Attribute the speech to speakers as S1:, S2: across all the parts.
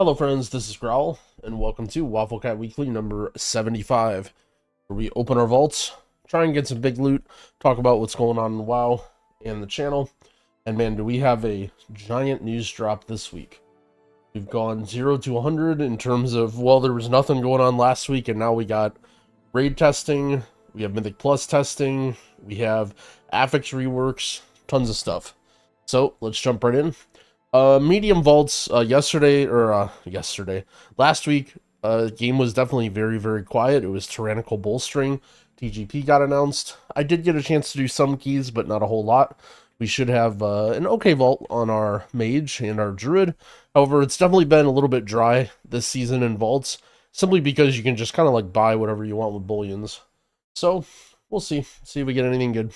S1: Hello friends, this is Growl, and welcome to Wafflecat Weekly number 75, where we open our vaults, try and get some big loot, talk about what's going on in WoW and the channel, and man, do we have a giant news drop this week. We've gone 0 to 100 in terms of, well, there was nothing going on last week, and now we got raid testing, we have Mythic Plus testing, we have affix reworks, tons of stuff. So, let's jump right in. Medium vaults, last week, game was definitely very quiet. It was Tyrannical Bolstering. TGP got announced. I did get a chance to do some keys, but not a whole lot. We should have an okay vault on our Mage and our Druid. However, it's definitely been a little bit dry this season in vaults, simply because you can just kind of like buy whatever you want with bullions. So, we'll see. See if we get anything good.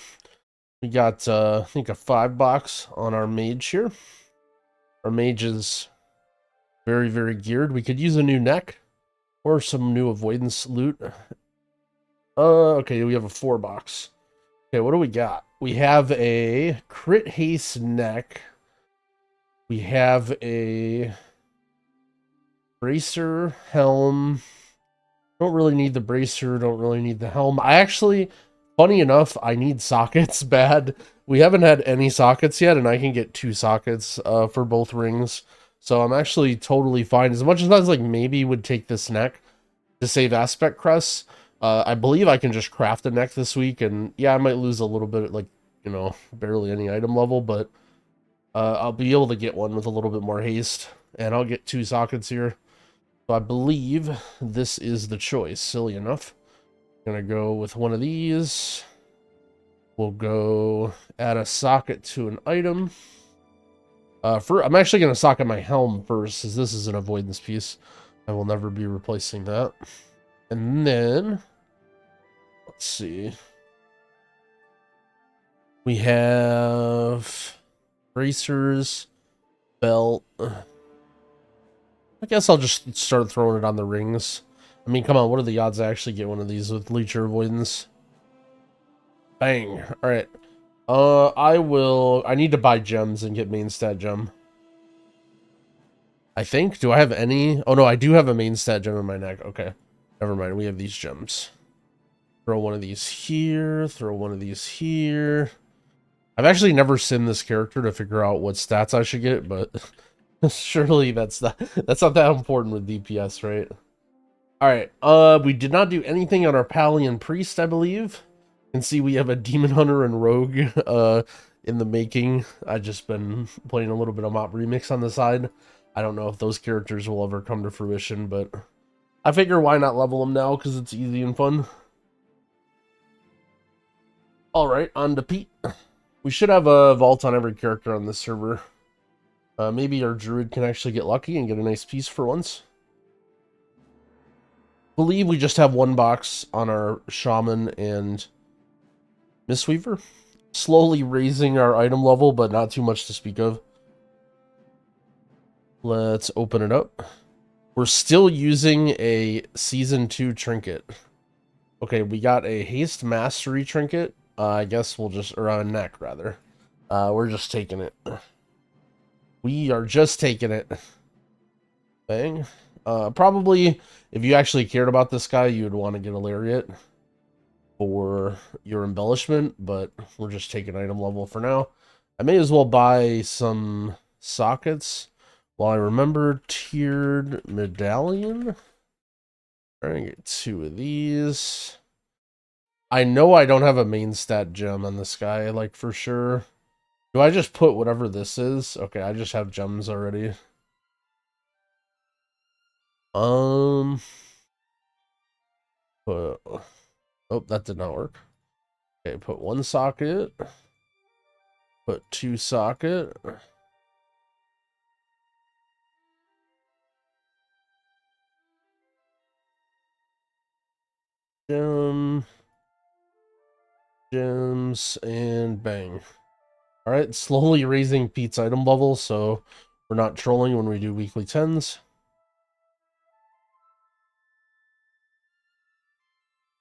S1: We got, I think, a 5-box on our Mage here. Our Mage is very geared. We could use a new neck or some new avoidance loot. Okay, we have a 4-box. Okay, what do we got? We have a crit haste neck. We have a bracer helm. Don't really need the bracer, don't really need the helm. I actually, funny enough, I need sockets bad. We haven't had any sockets yet, and I can get 2 sockets for both rings. So I'm actually totally fine. As much as I was like, maybe would take this neck to save aspect crests. I believe I can just craft a neck this week, and yeah, I might lose a little bit, like, you know, barely any item level, but I'll be able to get one with a little bit more haste, and I'll get 2 sockets here. So I believe this is the choice, silly enough. Gonna go with one of these. We'll go add a socket to an item. I'm actually going to socket my helm first, as this is an avoidance piece. I will never be replacing that. And then, let's see. We have bracers, belt. I guess I'll just start throwing it on the rings. I mean, come on, what are the odds I actually get one of these with Leecher avoidance? Bang. Alright. I need to buy gems and get main stat gem. I think. Do I have any? Oh no, I do have a main stat gem in my neck. Okay. Never mind. We have these gems. Throw one of these here. Throw one of these here. I've actually never simmed this character to figure out what stats I should get, but surely that's not that important with DPS, right? Alright. We did not do anything on our Palian Priest, I believe. You can see we have a Demon Hunter and Rogue in the making. I've just been playing a little bit of Mop Remix on the side. I don't know if those characters will ever come to fruition, but I figure why not level them now, because it's easy and fun. Alright, on to Pete. We should have a vault on every character on this server. Maybe our Druid can actually get lucky and get a nice piece for once. I believe we just have 1 box on our Shaman and Mistweaver. Slowly raising our item level, but not too much to speak of. Let's open it up. We're still using a Season 2 trinket. Okay, we got a Haste Mastery trinket. I guess we'll just, or a neck, rather. We're just taking it. We are just taking it. Bang. Probably, if you actually cared about this guy, you would want to get a Lariat for your embellishment, but we're just taking item level for now. I may as well buy some sockets while I remember. Tiered medallion. I'm gonna get 2 of these. I know I don't have a main stat gem on this guy, like, for sure. Do I just put whatever this is? Okay, I just have gems already. Put, oh, that did not work. Okay, put 1 socket. Put 2 socket. Gems, and bang. Alright, slowly raising Pete's item level, so we're not trolling when we do weekly 10s.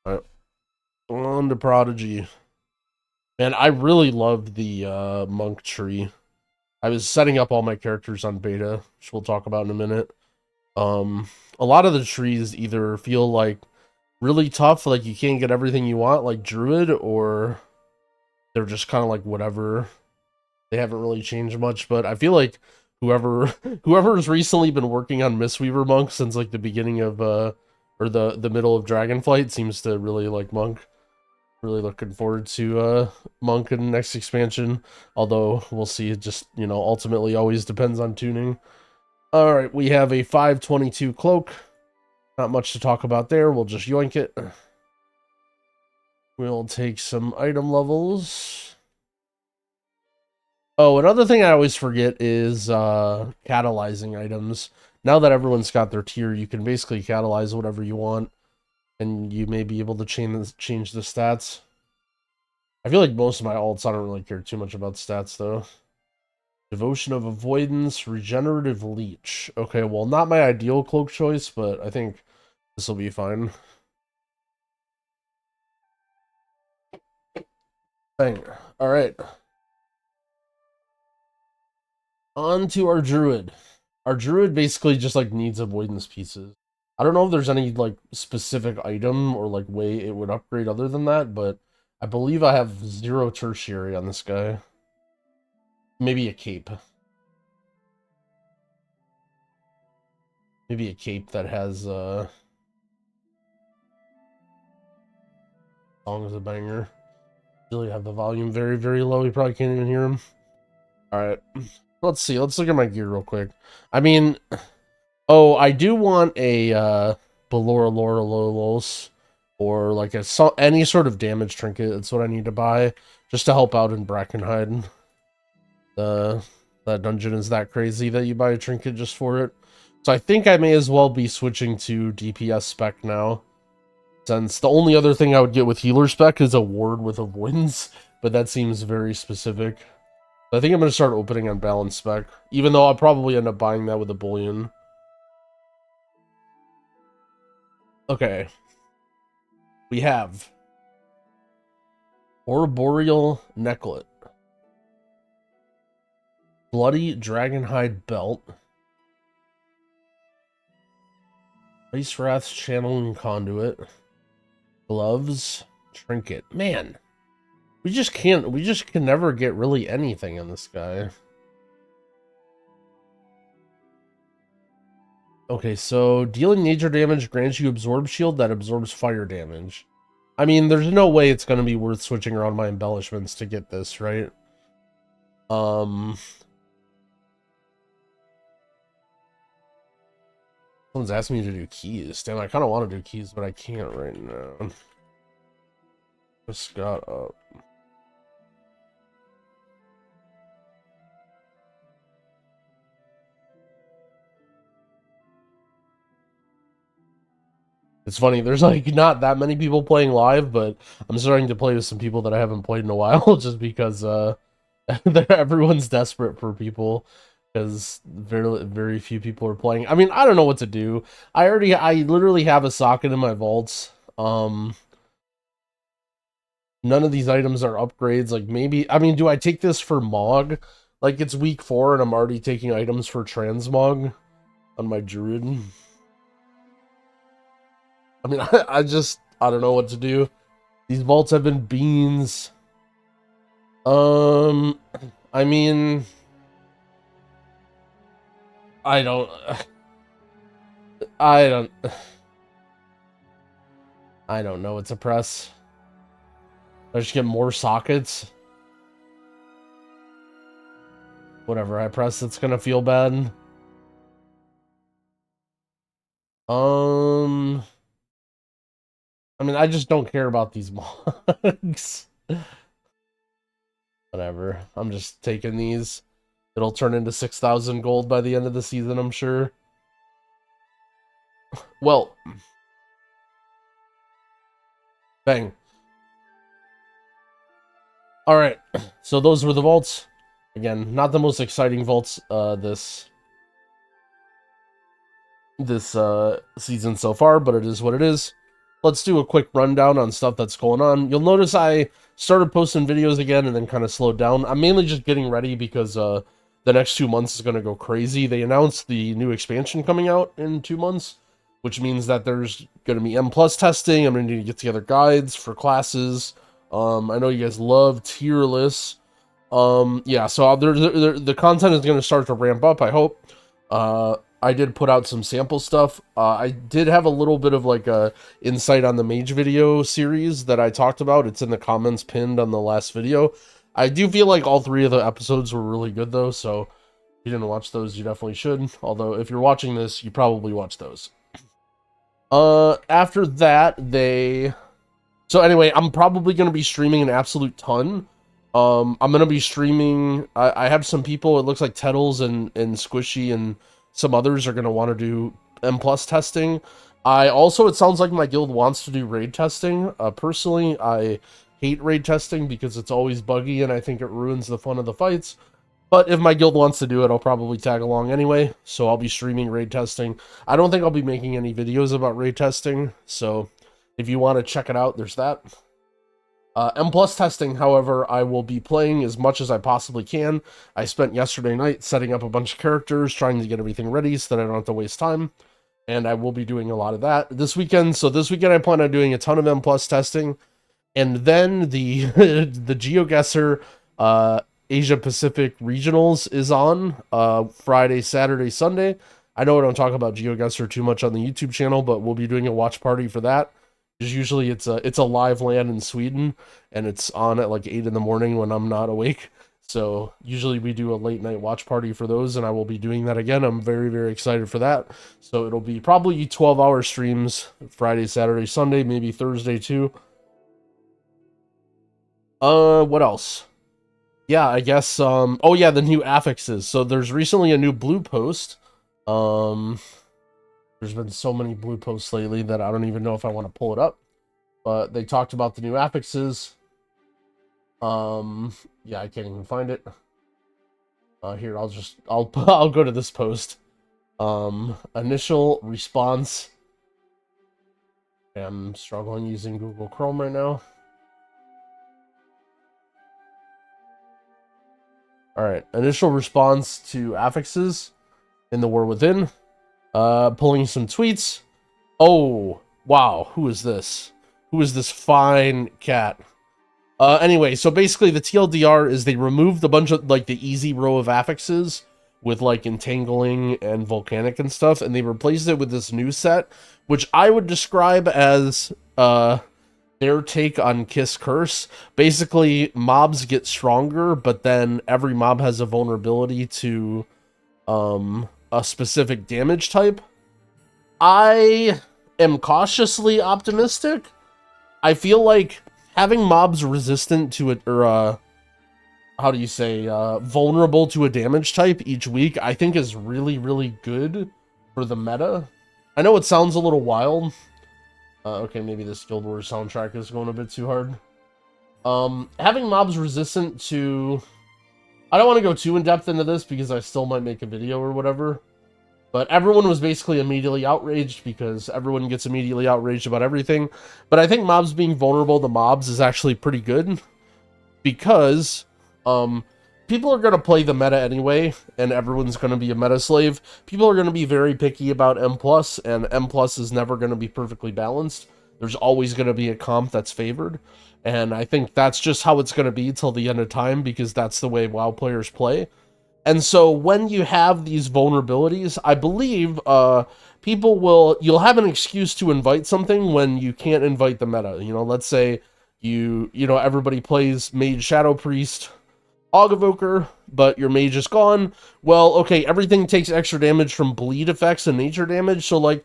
S1: Alright, on to Prodigy. Man, I really love the monk tree. I was setting up all my characters on beta, which we'll talk about in a minute. A lot of the trees either feel like really tough, like you can't get everything you want, like Druid, or they're just kind of like whatever. They haven't really changed much, but I feel like whoever whoever's recently been working on Mistweaver Monk since like the beginning of or the middle of Dragonflight seems to really like Monk. Really looking forward to Monk in the next expansion. Although we'll see, it just, you know, ultimately always depends on tuning. Alright, we have a 522 cloak. Not much to talk about there. We'll just yoink it. We'll take some item levels. Oh, another thing I always forget is catalyzing items. Now that everyone's got their tier, you can basically catalyze whatever you want, and you may be able to change the stats. I feel like most of my alts, I don't really care too much about stats, though. Devotion of Avoidance, Regenerative Leech. Okay, well, not my ideal cloak choice, but I think this will be fine. Bang. Alright. On to our Druid. Our Druid basically just, like, needs avoidance pieces. I don't know if there's any, like, specific item or, like, way it would upgrade other than that, but I believe I have 0 tertiary on this guy. Maybe a cape. Maybe a cape that has, song is a banger. Really have the volume very, very low. You probably can't even hear him. Alright. Let's see. Let's look at my gear real quick. I mean, oh, I do want a, Belorololos, or like any sort of damage trinket. That's what I need to buy, just to help out in Brackenhide. That dungeon is that crazy that you buy a trinket just for it. So I think I may as well be switching to DPS spec now, since the only other thing I would get with healer spec is a ward with avoidance, but that seems very specific. So I think I'm going to start opening on balance spec, even though I'll probably end up buying that with a bullion. Okay. We have Orboreal Necklet, Bloody Dragonhide Belt, Ice Wrath's Channeling Conduit, Gloves, Trinket. Man, we just can never get really anything on this guy. Okay, so dealing nature damage grants you absorb shield that absorbs fire damage. I mean, there's no way it's going to be worth switching around my embellishments to get this, right? Someone's asking me to do keys. Damn, I kind of want to do keys, but I can't right now. Just got up. It's funny, there's like not that many people playing live, but I'm starting to play with some people that I haven't played in a while just because everyone's desperate for people, because very few people are playing. I mean, I don't know what to do. I literally have a socket in my vaults. None of these items are upgrades. Like, maybe, I mean, do I take this for Mog? Like, it's week 4 and I'm already taking items for Transmog on my Druid. I mean, I don't know what to do. These vaults have been beans. I mean, I don't know what to press. I just get more sockets. Whatever I press, it's gonna feel bad. I mean, I just don't care about these mugs. Whatever. I'm just taking these. It'll turn into 6,000 gold by the end of the season, I'm sure. Well. Bang. Alright. So those were the vaults. Again, not the most exciting vaults this season so far, but it is what it is. Let's do a quick rundown on stuff that's going on. You'll notice I started posting videos again and then kind of slowed down. I'm mainly just getting ready because the next 2 months is going to go crazy. They announced the new expansion coming out in 2 months, which means that there's going to be M+ testing. I'm going to need to get together guides for classes. I know you guys love tier lists. Yeah, so the content is going to start to ramp up, I hope. I did put out some sample stuff. I did have a little bit of like a insight on the Mage video series that I talked about. It's in the comments pinned on the last video. I do feel like all 3 of the episodes were really good though, so if you didn't watch those, you definitely should. Although if you're watching this, you probably watched those. After that, so anyway, I'm probably going to be streaming an absolute ton. I'm going to be streaming, I have some people, it looks like Tettles and Squishy and some others are going to want to do M+ testing. It sounds like my guild wants to do raid testing. Personally, I hate raid testing because it's always buggy and I think it ruins the fun of the fights. But if my guild wants to do it, I'll probably tag along anyway. So I'll be streaming raid testing. I don't think I'll be making any videos about raid testing. So if you want to check it out, there's that. M+ testing, however, I will be playing as much as I possibly can. I spent yesterday night setting up a bunch of characters, trying to get everything ready so that I don't have to waste time. And I will be doing a lot of that this weekend. So this weekend I plan on doing a ton of M+ testing. And then the the GeoGuessr Asia Pacific Regionals is on Friday, Saturday, Sunday. I know I don't talk about GeoGuessr too much on the YouTube channel, but we'll be doing a watch party for that. Usually it's a live land in Sweden, and it's on at like 8 in the morning when I'm not awake. So usually we do a late night watch party for those, and I will be doing that again. I'm very, very excited for that. So it'll be probably 12-hour streams Friday, Saturday, Sunday, maybe Thursday too. What else? Yeah, I guess, oh yeah, the new affixes. So there's recently a new blue post. There's been so many blue posts lately that I don't even know if I want to pull it up. But they talked about the new affixes. Yeah, I can't even find it. Here, I'll go to this post. Initial response. I'm struggling using Google Chrome right now. Alright, initial response to affixes in the War Within. Pulling some tweets. Oh, wow, who is this? Who is this fine cat? Anyway, so basically the TLDR is they removed a bunch of, like, the easy row of affixes with, like, entangling and volcanic and stuff, and they replaced it with this new set, which I would describe as, their take on Kiss Curse. Basically, mobs get stronger, but then every mob has a vulnerability to, a specific damage type. I am cautiously optimistic. I feel like having mobs resistant to it, or how do you say, vulnerable to a damage type each week, I think is really, really good for the meta. I know it sounds a little wild. Okay, maybe this Guild Wars soundtrack is going a bit too hard. Having mobs resistant to... I don't want to go too in-depth into this because I still might make a video or whatever. But everyone was basically immediately outraged because everyone gets immediately outraged about everything. But I think mobs being vulnerable to mobs is actually pretty good. Because people are going to play the meta anyway, and everyone's going to be a meta slave. People are going to be very picky about M+, and M+ is never going to be perfectly balanced. There's always going to be a comp that's favored. And I think that's just how it's going to be till the end of time, because that's the way WoW players play. And so when you have these vulnerabilities, I believe you'll have an excuse to invite something when you can't invite the meta. You know, let's say everybody plays Mage, Shadow Priest, Aug-Evoker, but your Mage is gone. Well, okay, everything takes extra damage from bleed effects and nature damage, so like,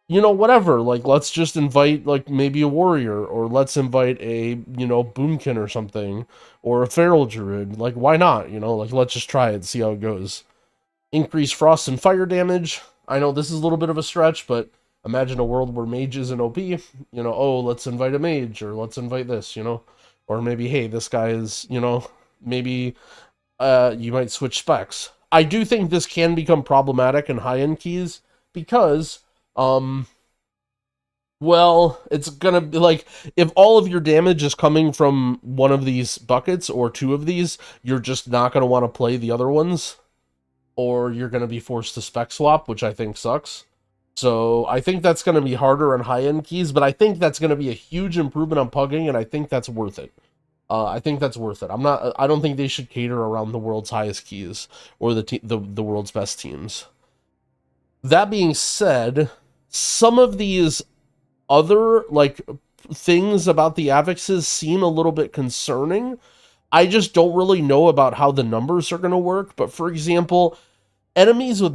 S1: whatever, like, let's just invite, like, maybe a warrior, or let's invite a, boomkin or something, or a feral druid. Like, why not, like, let's just try it and see how it goes. Increase frost and fire damage. I know this is a little bit of a stretch, but imagine a world where mage is an OP, oh, let's invite a mage, or let's invite this, or maybe, hey, this guy is, maybe you might switch specs. I do think this can become problematic in high-end keys, because well, it's gonna be like, if all of your damage is coming from one of these buckets or two of these, you're just not gonna want to play the other ones. or you're going to be forced to spec swap, which I think sucks. So I think that's going to be harder on high-end keys, but I think that's going to be a huge improvement on pugging, and I think that's worth it. I think that's worth it. I don't think they should cater around the world's highest keys or the world's best teams. That being said, some of these other like things about the affixes seem a little bit concerning. I just don't really know about how the numbers are going to work. But for example, enemies with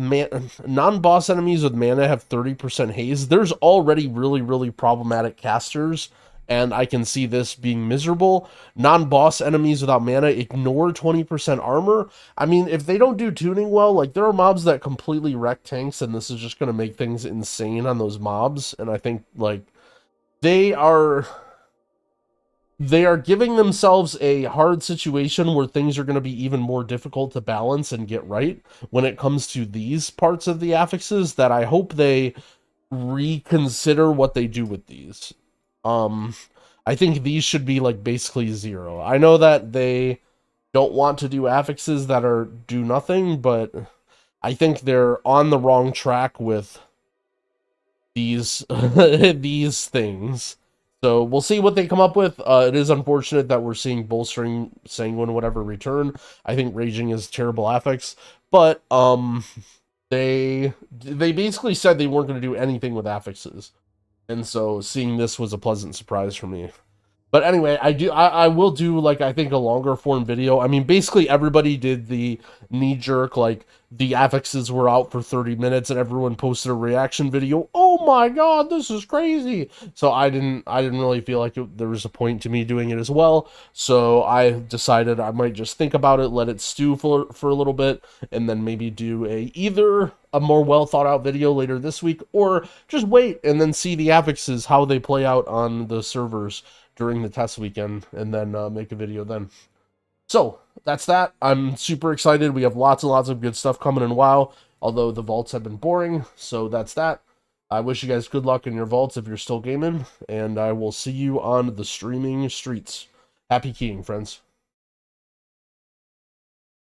S1: non-boss enemies with mana have 30% haze. There's already really, really problematic casters, and I can see this being miserable. Non-boss enemies without mana ignore 20% armor. I mean, if they don't do tuning well, like there are mobs that completely wreck tanks, and this is just going to make things insane on those mobs. And I think like they are giving themselves a hard situation where things are going to be even more difficult to balance and get right when it comes to these parts of the affixes, that I hope they reconsider what they do with these. I think these should be like basically 0. I know that they don't want to do affixes that are do nothing, but I think they're on the wrong track with these these things. So we'll see what they come up with. It is unfortunate that we're seeing Bolstering, Sanguine, whatever return. I think Raging is terrible affix, but they basically said they weren't going to do anything with affixes, and so seeing this was a pleasant surprise for me. But anyway, I will do like I think a longer form video. I mean, basically everybody did the knee jerk, like the affixes were out for 30 minutes and everyone posted a reaction video. Oh my god, this is crazy. So I didn't really feel like there was a point to me doing it as well. So I decided I might just think about it, let it stew for a little bit, and then maybe do either a more well thought out video later this week, or just wait and then see the affixes, how they play out on the servers during the test weekend, and then make a video then. So that's that. I'm super excited. We have lots and lots of good stuff coming in WoW, although the vaults have been boring. So that's that. I wish you guys good luck in your vaults if you're still gaming, and I will see you on the streaming streets. Happy keying, friends.